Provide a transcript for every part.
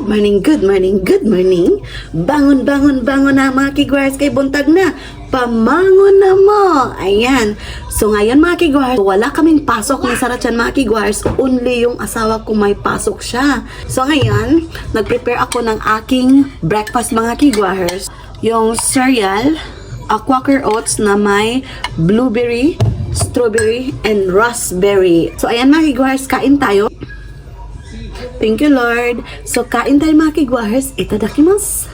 morning, good morning, good morning. Bangon, bangon, bangon na mga kigwars, kay buntag na. Pamangon na mo. Ayan. So ngayon mga kigwars, wala kaming pasok ni Sarachan mga kigwars. Only yung asawa ko may pasok siya. So ngayon, nag-prepare ako ng aking breakfast mga kigwars. Yung cereal, Quaker Oats na may blueberry, strawberry, and raspberry. So ayan mga kigwars, kain tayo. Thank you, Lord. So, kain tayo mga kigwars. Itadakimasu.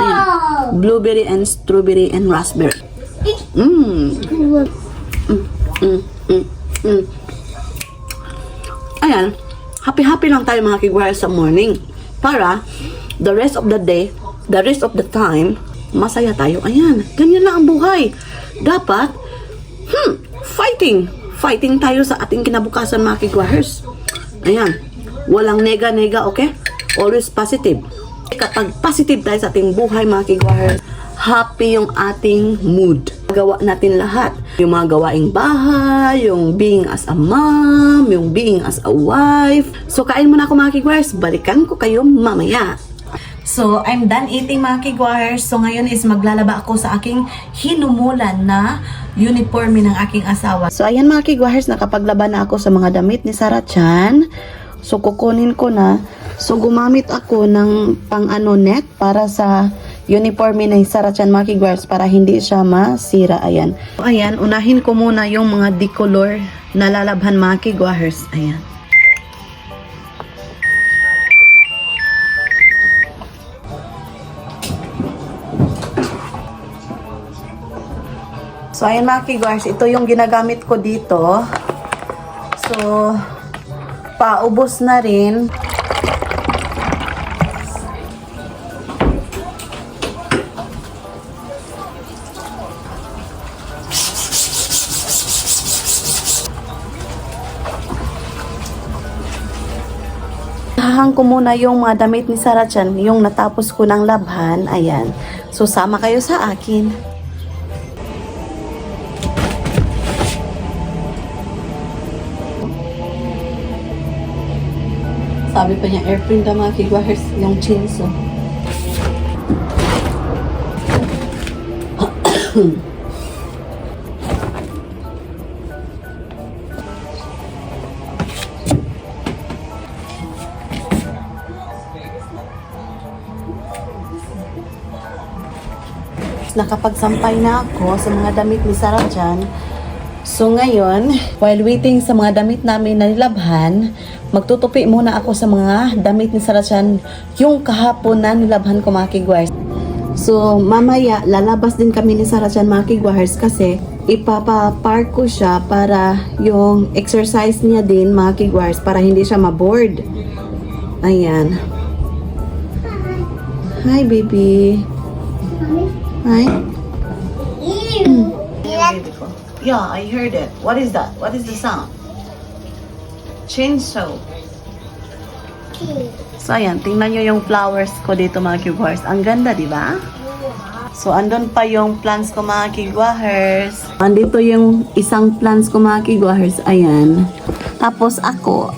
Ayan. Blueberry and strawberry and raspberry. Ayan. Happy-happy lang tayo mga kigwars sa morning. Para, the rest of the day, the rest of the time, masaya tayo. Ayan. Ganyan lang ang buhay. Dapat, fighting. Fighting tayo sa ating kinabukasan mga kigwars. Ayan. Walang nega-nega, okay? Always positive. Kapag positive tayo sa ating buhay, mga kigwars, happy yung ating mood. Gawa natin lahat. Yung mga gawaing bahay, yung being as a mom, yung being as a wife. So, kain muna ako mga kigwars. Balikan ko kayo mamaya. So, I'm done eating mga kigwars. So, ngayon is maglalaba ako sa aking hinumulan na uniforme ng aking asawa. So, ayan mga kigwars, nakapaglaba na ako sa mga damit ni Sarachan. So, kukunin ko na. So, gumamit ako ng net para sa uniforme ni Sarachan mga kigwars para hindi siya masira. Ayan. So, ayan, unahin ko muna yung mga decolor na lalabhan mga kigwars. Ayan. So, ayan mga kigwars, ito yung ginagamit ko dito. So, paubos na rin. Hahang ko muna yung mga damit ni Sarachan, yung natapos ko ng labhan. Ayan. So, sama kayo sa akin. Sabi pa niya, airprint daw mga kigwars, yung chainsaw. Nakapagsampay na ako sa mga damit ni Sarachan. So ngayon, while waiting sa mga damit namin na nilabhan, magtutupi muna ako sa mga damit ni Sarachan yung kahapon na nilabhan ko mga kigwars. So mamaya, lalabas din kami ni Sarachan mga kigwars kasi ipapapark ko siya para yung exercise niya din mga kigwars para hindi siya maboard. Ayan. Hi baby. Hi. Yeah, I heard it. What is that? What is the sound? Chainsaw. So, ayan. Tingnan nyo yung flowers ko dito, mga kigwars. Ang ganda, di ba? So, andun pa yung plants ko, mga kigwars. Andito yung isang plants ko, mga kigwars. Ayan. Tapos, ako.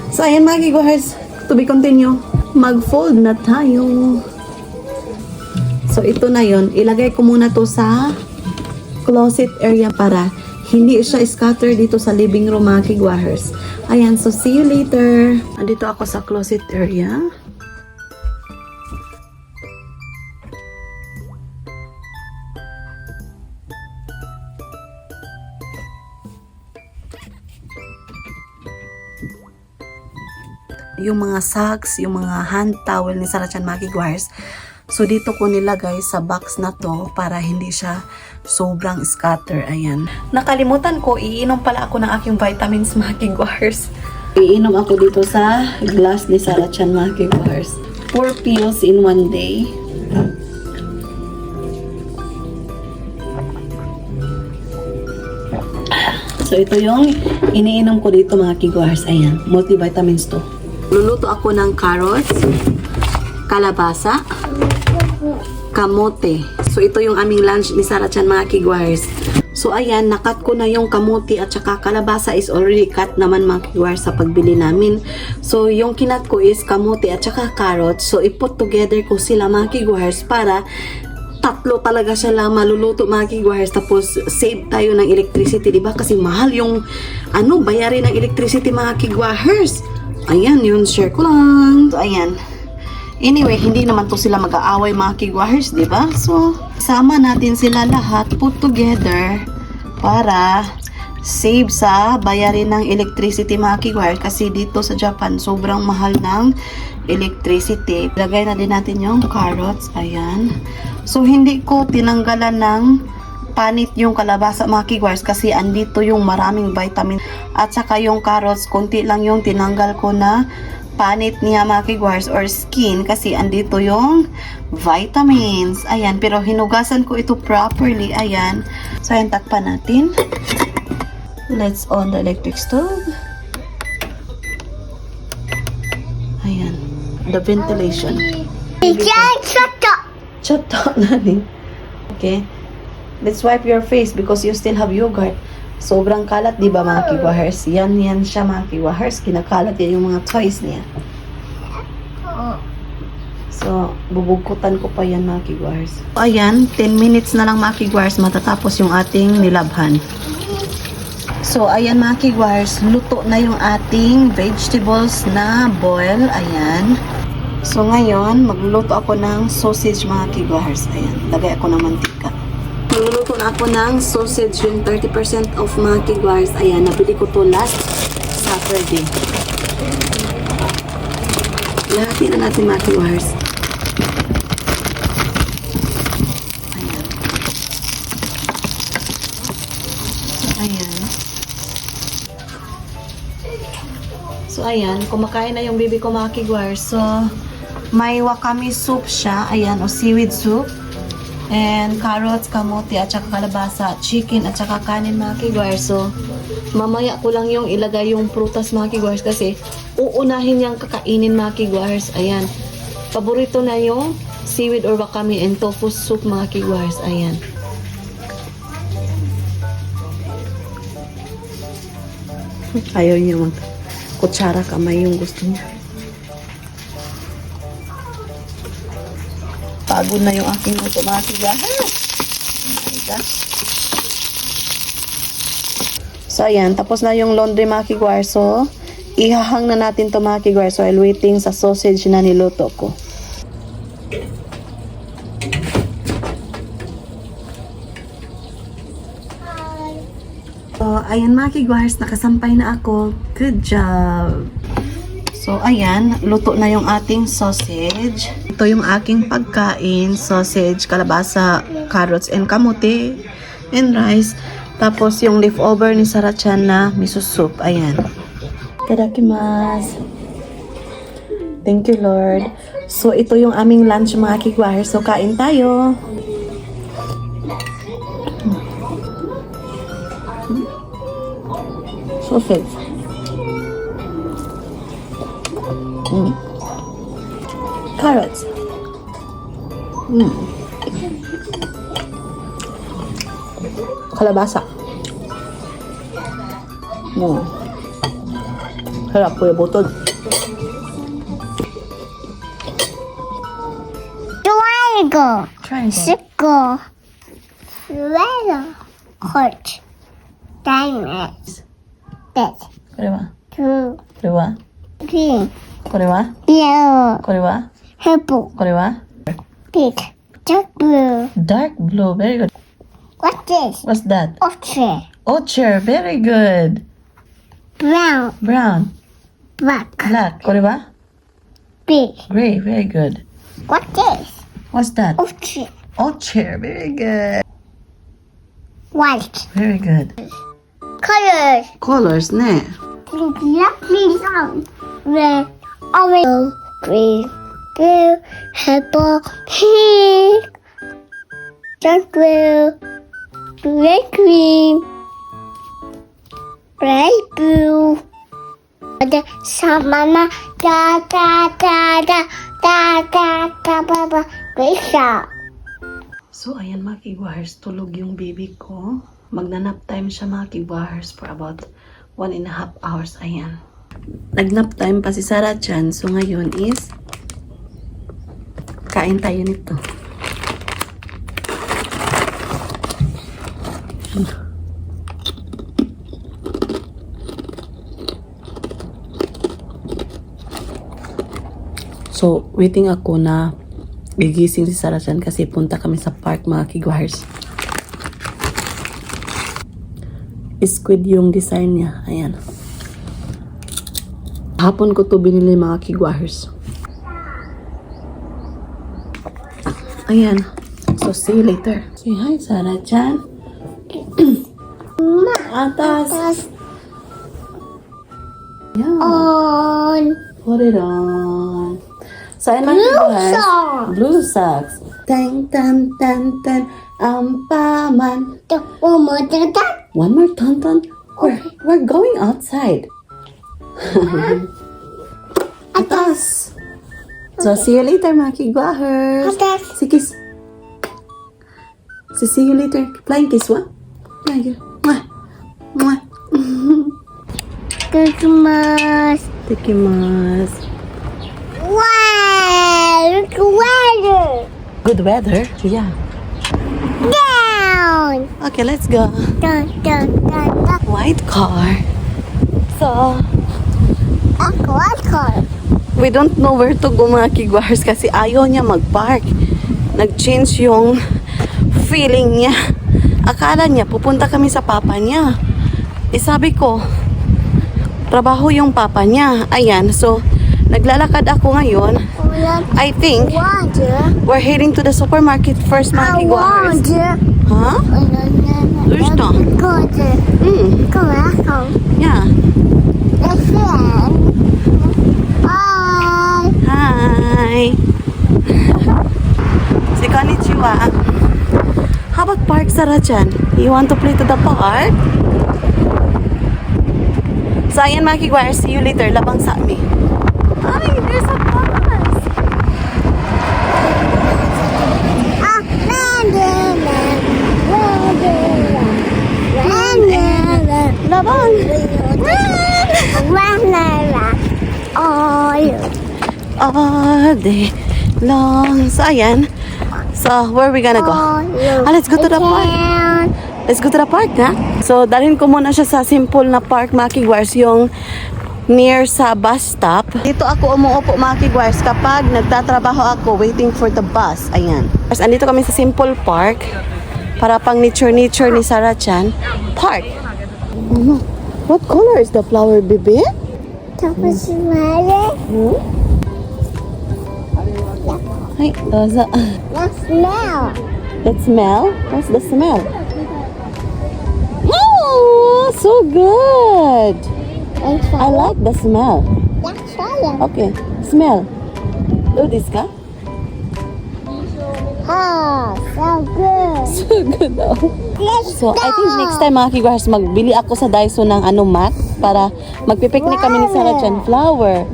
So, ayan, mga kigwars. To be continue. Mag-fold na tayo. So, ito na yon. Ilagay ko muna to sa closet area para hindi siya scatter dito sa living room mga kigwars. Ayan, so see you later. Andito ako sa closet area. Yung mga socks, yung mga hand towel ni Sarachan mga kigwars. So, dito ko nilagay sa box na to para hindi siya sobrang scatter. Ayan. Nakalimutan ko, iinom pala ako ng aking vitamins, mga kigwars. Iinom ako dito sa glass ni Sarachan, mga kigwars. 4 pills in 1 day. So, ito yung iniinom ko dito, mga kigwars. Ayan. Multivitamins to. Luluto ako ng carrots, kalabasa, kamote. So, ito yung aming lunch ni Sarah Chan, mga kigwars. So, ayan, nakat ko na yung kamuti at saka kalabasa is already cut naman, mga kigwars, sa pagbili namin. So, yung kinat ko is kamuti at saka carrots. So, i-put together ko sila, mga kigwars, para tatlo talaga siya lang maluluto, mga kigwars. Tapos, save tayo ng electricity, diba? Kasi mahal yung, bayarin ng electricity, mga kigwars. Ayan, yun, share ko lang. So, ayan. Anyway, hindi naman to sila mag-aaway, mga kigwahers, di ba? So, sama natin sila lahat, put together, para save sa bayarin ng electricity, mga kigwahers. Kasi dito sa Japan, sobrang mahal ng electricity. Lagay na din natin yung carrots. Ayan. So, hindi ko tinanggalan ng panit yung kalabasa, mga kigwahers, kasi andito yung maraming vitamin. At saka yung carrots, konti lang yung tinanggal ko na panit niya, mga kigwars, or skin, kasi andito yung vitamins. Ayan, pero hinugasan ko ito properly. Ayan. So, ayan, takpan natin. Let's on the electric stove. Ayan. The ventilation. Shut up, Nani. Okay. Let's wipe your face because you still have yogurt. Sobrang kalat, di ba, mga kigwahers? Yan siya, mga kigwahers. Kinakalat yan yung mga toys niya. So, bubugkutan ko pa yan, mga kigwahers. So, ayan, 10 minutes na lang, mga kigwahers, matatapos yung ating nilabhan. So, ayan, mga kigwahers, luto na yung ating vegetables na boil. Ayan. So, ngayon, magluluto ako ng sausage, mga kigwahers. Ayan, lagay ako ng mantika. Magluluto na ako ng sausage, yung 30% of, mga kigwars. Ayan, nabili ko to last Saturday. Lahatin na natin, mga kigwars. Ayan. Ayan. So, ayan. Kumakain na yung baby ko, mga kigwars. So, may wakame soup siya. Ayan, o seaweed soup. And carrots, kamote, at saka kalabasa, chicken, at saka kanin, mga kigwars. So, mamaya ko lang yung ilagay yung prutas, mga kigwars, kasi uunahin niyang kakainin, mga kigwars. Ayan. Paborito na yung seaweed or wakame and tofu soup, mga kigwars. Ayan. Ayaw niya mag kutsara kamay yung gusto niya. Pagod na yung aking luto, mga kigwahers. Oh my gosh. So, ayan. Tapos na yung laundry, mga kigwahers. So, ihahang na natin to, mga kigwahers. So, I'll waiting sa sausage na niluto ko. So, ayan, mga kigwahers. Nakasampay na ako. Good job. So, ayan. Luto na yung ating sausage. Ito yung aking pagkain, sausage, kalabasa, carrots, and kamote, and rice. Tapos yung leftover ni Sarah Chan na miso soup. Ayan. Itadakimasu. Thank you, Lord. So, ito yung aming lunch, mga kigwahers. So, kain tayo. Sausage. Carrots. Kalabasa. Harap ko yung butod. Triangle. Triangle. Circle. Square. Heart. Diamond. Bed. これは Two. これは Green. これは Yellow. これは Purple. これは Pink. Dark blue. Dark blue. Very good. What's this? What's that? Ostrich. Ocher. Very good. Brown. Brown. Black. Black. これは Big. Gray. Very good. What's this? What's that? Ostrich. Ocher. Very good. White. Very good. Colors. Colors, ne? Pink. Yellow. Red. Orange. Green. Blue. Purple. Pink. Dark blue. Red green. Red blue. The samana da da da da da da da ba ba. Great shot. So, ayan mga kigwahers, tulog yung baby ko. Magnanap time siya mga kigwahers for about 1.5 hours. Ayan. Nagnap time pa si Sarah Chan. So, ngayon is kain tayo nito. So, waiting ako na gigising si Sarah Chan kasi punta kami sa park mga kigwahers. Squid yung design niya. Ayan. Hapon ko to binili mga kigwahers. Ayan. So, see you later. Say hi, Sarah Chan. Atas. Yeah. On. Put it on. So, ayan mga Blue kigwahers. socks. Blue socks. Tang, tan, tan, tan. Ampaman. One more time. One more tan. We're going outside. Atas. So, see you later, mga kigwahers. Atas. Si kiss. See you later. Flying kiss, what? Yeah. Mwah. Mwah. Christmas. Tikimas. Wow. Look weather. Good weather? Yeah. Down. Okay, let's go. Dun. White car. So, What car? we don't know where to go mga kigwahers kasi ayaw niya mag-park. Nag-change yung feeling niya. Akala niya pupunta kami sa papa niya. Sabi ko, trabaho yung papa niya. Ayan, so naglalakad ako ngayon. I think Water. we're heading to the supermarket first mga kigwahers. Water. Huh? Where's that? Water. Come on. Yeah. Listen. Bye. Hi. Si konnichiwa. How about park, Sarah-chan? You want to play to the park? So, ayan mga kigwahers. See you later. Labang sa amin. Ay, there's a bus. Labang. All day long. So, ayan. So, where are we gonna go? Let's go to the park. Let's go to the park, ha? So, dalhin ko muna siya sa simple na park, mga kigwars, yung near sa bus stop. Dito ako umuupo, mga kigwars, kapag nagtatrabaho ako, waiting for the bus. Ayan. Andito kami sa simple park, para pang nature ni Sarah Chan. Park. What color is the flower, baby? Tapos mali. Ay, doza. The smell. That smell? What's the smell? Oh, so good. I like the smell. Okay, smell. Do this ka? Oh, so good. So good daw. So, I think next time mga kigwars, magbili ako sa Daiso ng mat para magpipiknik kami ni Sarah Chan. Flower.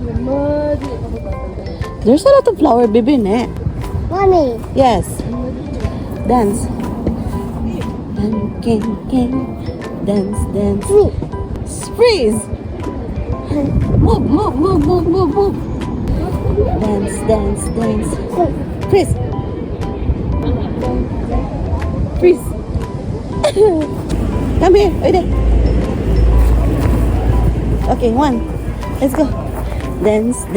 There's a lot of flower, baby, ne? Mommy. Yes. Dance. King. Dance. Freeze. Move. Dance. Freeze. Come here. Oide. Okay, one. Let's go. Dance.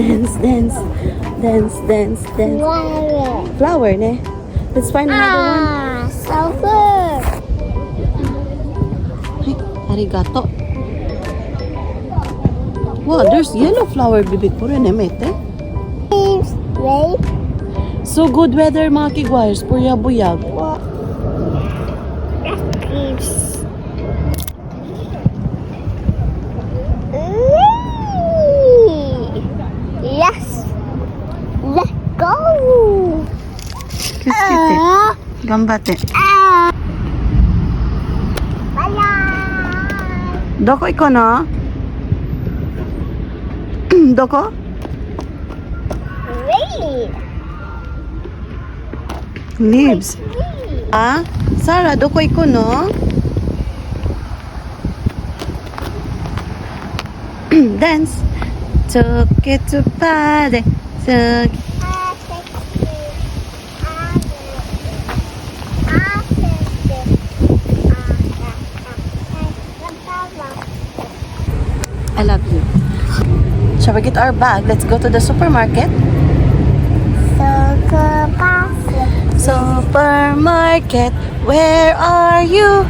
Wow. Flower, ne? Let's find another one. So good. Ay, arigato. Wow, there's yellow flower, baby. Puro na mete. Wait. So good weather, mga kigwars. Buyag. Yes. Let's go. Kiss. Gambate. Bye. Doko iko na? Doko? Wait. Leaves. Wait. Ah, Sarah, dokoy ko, no? Dance. Took it to party. Took I love you. Shall we get our bag? Let's go to the supermarket. Supermarket, where are you?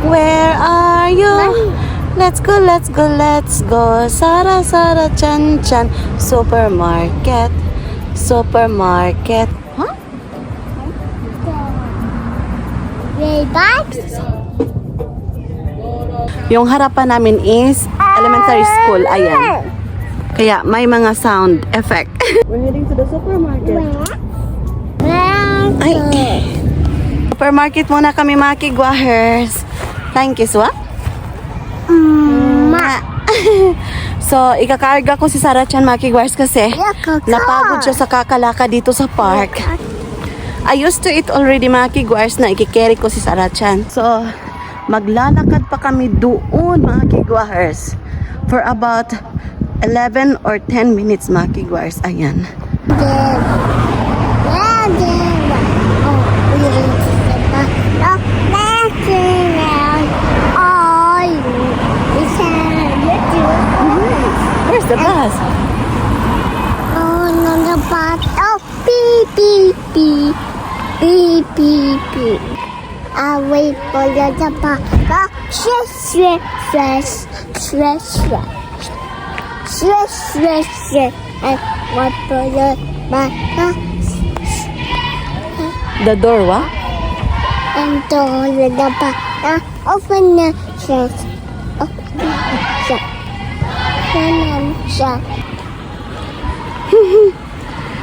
Where are you? Let's go, let's go, let's go. Sara, Sara, Chan, Chan. Supermarket, supermarket. Huh? Yung harapan namin is elementary school. Ayan. Kaya may mga sound effect. We're heading to the supermarket. Ay. Supermarket muna kami mga kigwahers. Thank you, Swa. So, ikakarga ko si Sarah Chan mga kigwahers kasi napagod siya sa kakalaka dito sa park. I used to it already mga kigwahers na ikikerry ko si Sarah Chan. So, maglalakad pa kami doon mga kigwahers for about 11 or 10 minutes mga kigwahers. Ayan. Where's the bus? Oh, no, the bus. Oh, beep, beep, beep. Beep, beep, beep. I wait for the bus. Oh, swish, swish, swish, swish, swish. Swish, swish, swish. I wait for the bus. The door, what? And door the bus. Open the shush. Open the shush.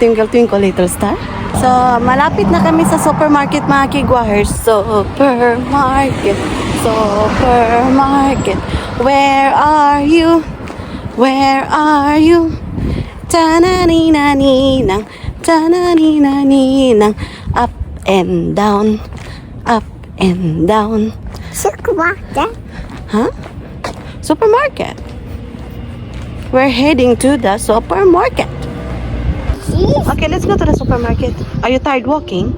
Twinkle, twinkle, little star. So, malapit na kami sa supermarket mga kigwahers. Supermarket, supermarket. Where are you? Where are you? Ta-na-ni-na-ni-nang, ta-na-ni-na-ni-nang. Up and down, up and down. Supermarket. Huh? Supermarket. We're heading to the supermarket. Okay, let's go to the supermarket. Are you tired walking?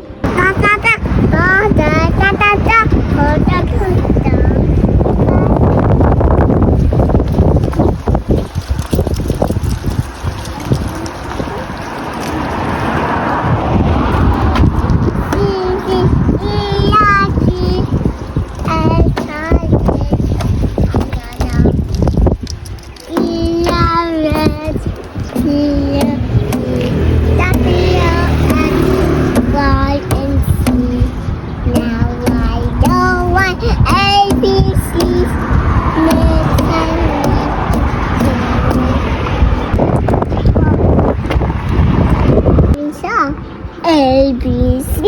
A B C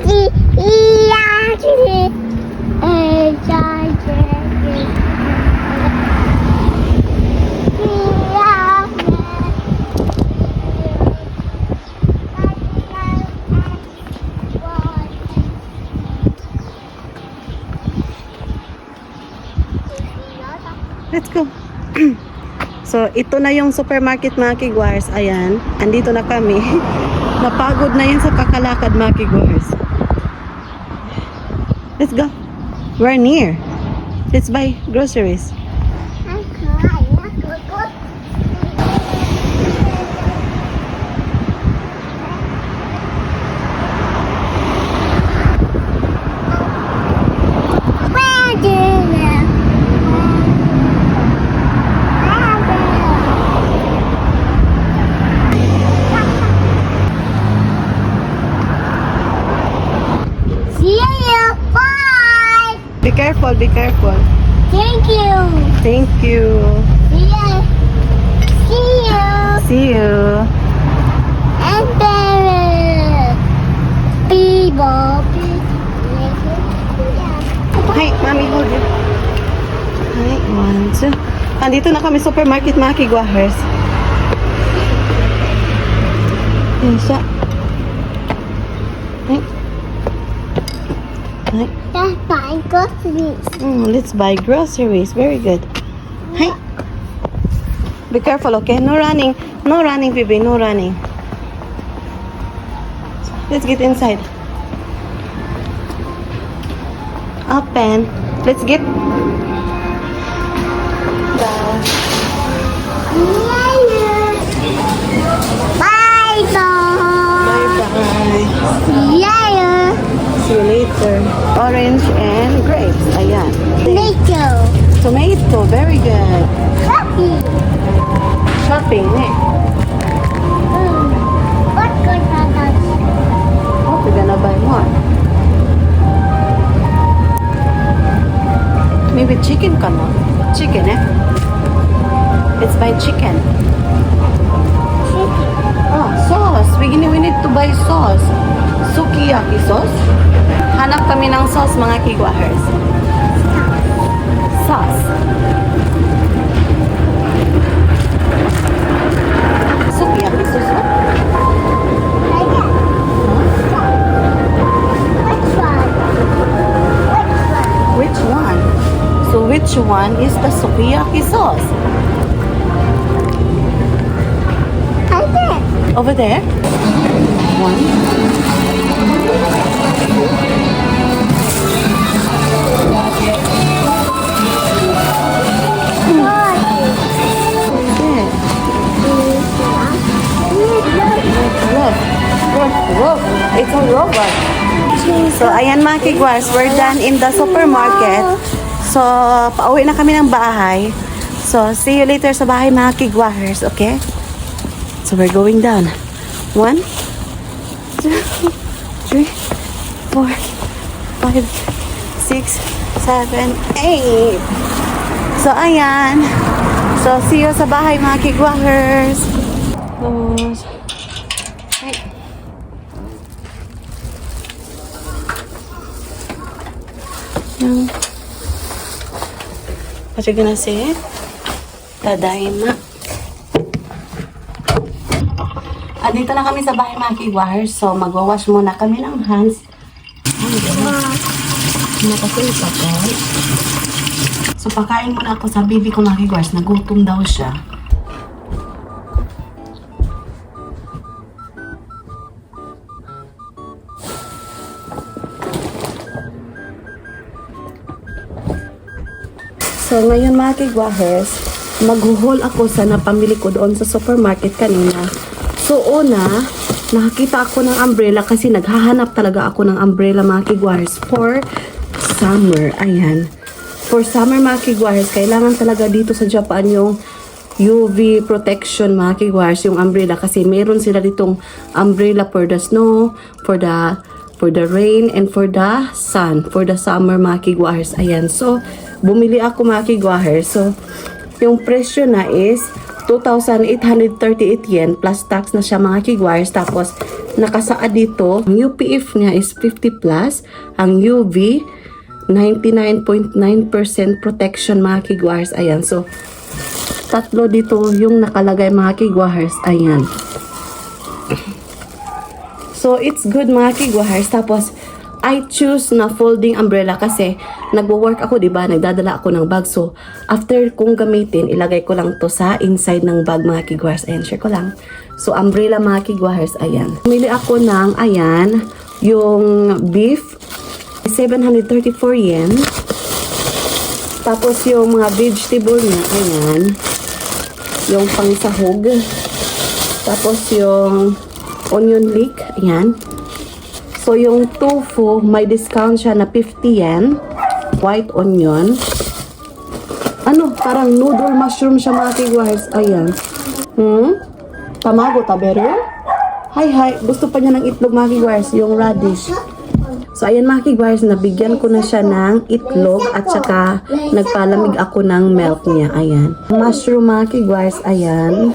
D E F G H I J K Let's go. So, ito na yung supermarket mga kigwahers. Ayan, andito na kami. Napagod na yun sa kakalakad mga kigwahers. Let's go. We're near. Let's buy groceries. Be careful, be careful. Thank you. Thank you. See you. See you. See you. And then, people. Hi, Mami, hold it. Hi, 1, 2. Andito na kami supermarket mga kigwahers. Yan siya. Ay. Hi. That's my groceries. Let's buy groceries. Very good. Hi. Be careful, okay? No running. No running, baby. No running. Let's get inside. Open. Let's get. Bye bye. Bye-bye. Yeah. See you later. Orange and grapes. Ayan. Tomato. Tomato. Very good. Happy. Shopping, eh? What good that? Oh, we're gonna buy more. Maybe chicken ka na. Chicken, eh? Let's buy chicken. Chicken. Oh, sauce. We need to buy sauce. Sukiyaki sauce. Hanap kami ng sauce, mga kigwahers. Sauce. Sukiyaki sauce, oh? Like that. Which one? Which one? So which one is the sukiyaki sauce? I did. Over there? One. Okay. Look. It's a robot. So, ayan mga kigwars, we're done in the supermarket. So, pauwi na kami ng bahay. So, see you later sa bahay mga kigwars, okay? So, we're going down. 1, 2, 3, 4, 5, 6, 7, 8. So, ayan. So, see you sa bahay mga kigwahers. Close. Right. What you gonna say? Tadaima. Dito na kami sa bahay mga kigwahers. So, magwawash muna kami ng hands. So, pakain muna ako sa baby ko mga kigwahers. Nagutom daw siya. So, ngayon mga kigwahers, maghuhol ako sa napamili ko doon sa supermarket kanina. So, una, nakakita ako ng umbrella kasi naghahanap talaga ako ng umbrella mga kigwahers for summer. Ayan. For summer mga kigwahers, kailangan talaga dito sa Japan yung UV protection mga kigwahers, yung umbrella. Kasi meron sila ditong umbrella for the snow, for the rain, and for the sun, for the summer mga kigwahers. Ayan. So, bumili ako mga kigwahers. So, yung presyo na is 2,838 yen plus tax na siya mga kigwahers. Tapos, nakasaad dito, ang UPF niya is 50 plus, ang UV 99.9% protection mga kigwahers. Ayan. So, tatlo dito yung nakalagay mga kigwahers. Ayan. So, it's good mga kigwahers. Tapos, I choose na folding umbrella kasi nagwo-work ako, 'di ba? Nagdadala ako ng bag. So, after kong gamitin, ilagay ko lang 'to sa inside ng bag mga kigwahers. Ayan, share ko lang. So, umbrella mga kigwahers, ayan. Pumili ako ng ayan, yung beef 734 yen. Tapos yung mga vegetable niya, ayan. Yung pangsahog. Tapos yung onion leek, ayan. So, yung tofu, may discount siya na 50 yen. White onion. Ano, parang noodle mushroom siya mga kigwahers. Ayan. Tamago, tabero? Hi. Gusto pa niya ng itlog mga kigwahers, yung radish. So, ayan mga kigwahers, nabigyan ko na siya ng itlog at saka nagpalamig ako ng milk niya. Ayan. Mushroom mga kigwahers, ayan.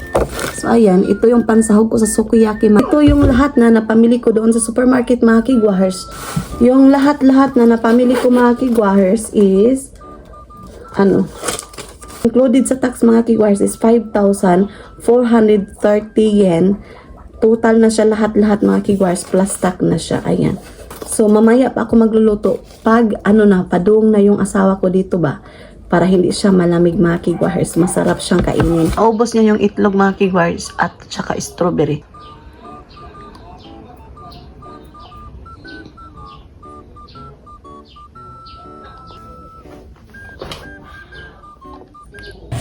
So, ayan, ito yung pansahog ko sa sukiyaki. Ito yung lahat na napamili ko doon sa supermarket mga kigwahers. Yung lahat-lahat na napamili ko mga kigwahers is, included sa tax mga kigwahers is 5,430 yen. Total na siya lahat-lahat mga kigwahers plus tax na siya. Ayan. So, mamaya pa ako magluluto. Pag, padung na yung asawa ko dito ba? Para hindi siya malamig, mga kigwahers. Masarap siyang kainin. Ubos niya yung itlog, mga kigwahers, at saka strawberry.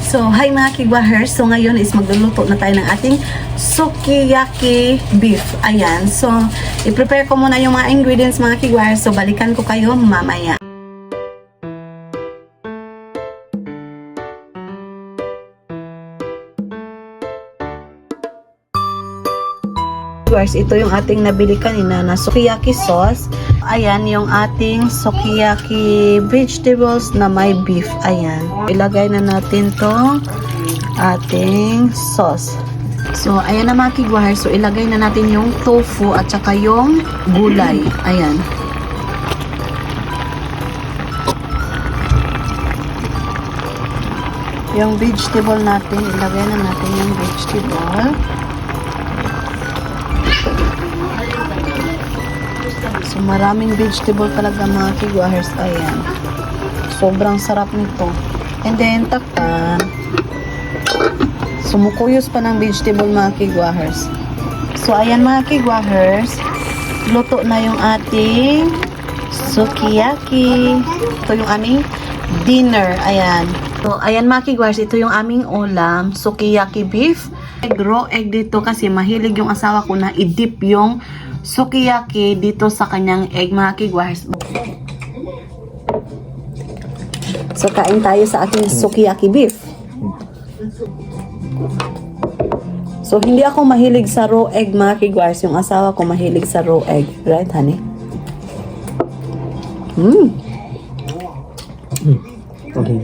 So, hi mga kigwahers. So, ngayon is magluluto na tayo ng ating sukiyaki beef. Ayan. So, i-prepare ko muna yung mga ingredients, mga kigwahers. So, balikan ko kayo mamaya. Guys, ito yung ating nabili kanina na sukiyaki sauce. Ayan, yung ating sukiyaki vegetables na may beef. Ayan. Ilagay na natin tong ating sauce. So, ayan na mga kigwahar. So, ilagay na natin yung tofu at saka yung gulay. Ayan. Yung vegetable natin, ilagay na natin yung vegetable. So, maraming vegetable talaga mga kigwahers. Ayan. Sobrang sarap nito. And then, takpan. Sumukuyos pa ng vegetable mga kigwahers. So, ayan mga kigwahers. Luto na yung ating sukiyaki. Ito yung aming dinner. Ayan. So, ayan mga kigwahers. Ito yung aming ulam. Sukiyaki beef. Raw egg dito kasi mahilig yung asawa ko na i-dip yung sukiyaki dito sa kanyang egg, mga kigwahers. So, kain tayo sa ating sukiyaki beef. So, hindi ako mahilig sa raw egg, mga kigwahers. Yung asawa ko mahilig sa raw egg. Right, honey? Okay.